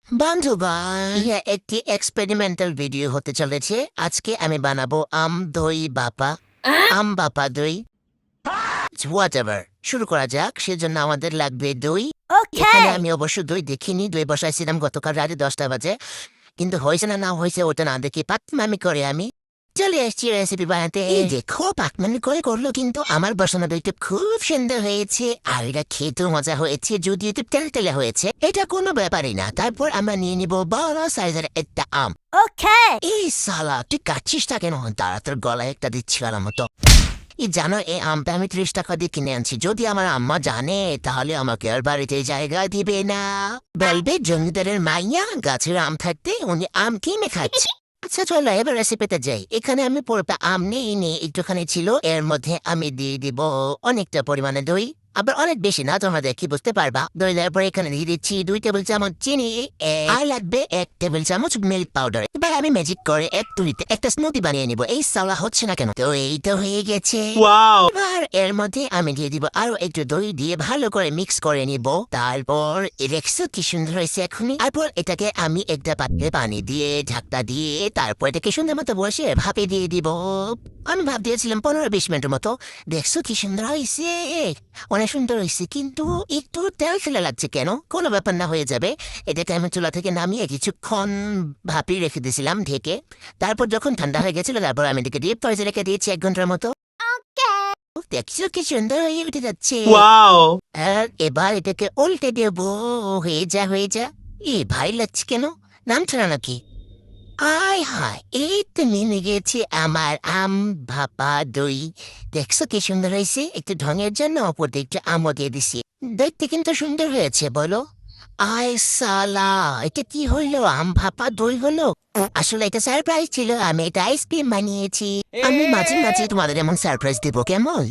বন্ধুগণ, একটি experimental video হতে চলেছে। আজকে আমি বানাবো আম দই বাপা, আম বাপা দই, হোয়াটএভার। শুরু করা যাক। সেজন্য আমাদের লাগবে দই। এখানে আমি অবশ্য দই দেখিনি, দই বসাইছিলাম গতকাল রাতে 10টা বাজে, কিন্তু হয়েছে না হয়েছে ওটা না দেখি পাকমামি করে আমি চলে এসেছি রেসিপি বানাতে। এই দেখো, পাকমামি করে করলো, কিন্তু আমার বসানো দইটা খুব সুন্দর হয়েছে আর এটা খেতেও মজা হয়েছে, যদিও একটু তেলতেলে হয়েছে। এটা কোনো ব্যাপারই না। তারপর আমরা নিয়ে নিব বড় সাইজের একটা আম। এই সালা, তুই কাটছিস তা কেন? তারা তোর গলায় একটা দিচ্ছি গলার মতো। জানো, এই আমটা আমি 30 টাকা দিয়ে কিনে আনছি। যদি আমার আম্মা জানে তাহলে আমাকে আর বাড়িতে জায়গা দিবে না। বলবে জমিদারের মাইয়া, গাছের আম থাকতে উনি আম কিনে খাচ্ছে। আচ্ছা চলো এবার রেসিপিতে যাই। এখানে আমি পুরোটা আম নিয়ে একটুখানি ছিল, এর মধ্যে আমি দিয়ে দিব অনেকটা পরিমাণে দই। আবার অনেক বেশি না, তোমরা দেখি বুঝতে পারবা। দই দেওয়ার পরে এখানে দিয়ে দিচ্ছি 2 টেবিল চামচ চিনি, আর লাগবে 1 টেবিল চামচ মিল্ক পাউডার। এবার আমি ম্যাজিক করে এক তুলিতে একটা স্মুদি বানিয়ে নিব। এই সালা হচ্ছে না কেন? তো এই তো হয়ে গেছে। এবার এর মধ্যে আমি দিয়ে দিব আরো একটু দই, দিয়ে ভালো করে মিক্স করে নিব। তারপর দেখছো কি সুন্দর হয়েছে এখনই। তারপর এটাকে আমি একটা পাত্রে পানি দিয়ে ঢাকটা দিয়ে তারপর এটাকে সুন্দর মতো বসে ভাপে দিয়ে দিব। আমি ভাব দিয়েছিলাম 15-20 মিনিটের মতো। দেখছো কি সুন্দর হয়েছে, অনেক সুন্দর হয়েছে, কিন্তু একটু তেল ফেলে লাগছে কেন? কোনো ব্যাপার না, হয়ে যাবে। এটাকে আমি চুলা থেকে নামিয়ে কিছুক্ষণ ভাপিয়ে রেখে দিয়েছিলাম ঢেকে। তারপর যখন ঠান্ডা হয়ে গেছিল, তারপর আমি এটাকে ডিপ ফ্রিজে রেখে দিয়েছি 1 ঘন্টার মতো। দেখছো কি সুন্দর হয়ে উঠে যাচ্ছে। আর এবার এটাকে উল্টে দেবো। হয়ে যা। ভাই লাগছে কেন? নামছে না নাকি? আয় হায়, এই তো নেমে গেছে আমার আম ভাপা দই। দেখছো কি সুন্দর হয়েছে। একটু ঢঙের জন্য ওপর দিয়ে একটু আমও দিয়ে দিছি। দেখতে কিন্তু সুন্দর হয়েছে, বলো? আয় সালা, এটা কি হইলো? আম ভাপা দই হলো? আসলে এটা সারপ্রাইজ ছিল, আমি এটা আইসক্রিম বানিয়েছি। আমি মাঝে মাঝে তোমাদের এমন সারপ্রাইজ দিব, কেমন?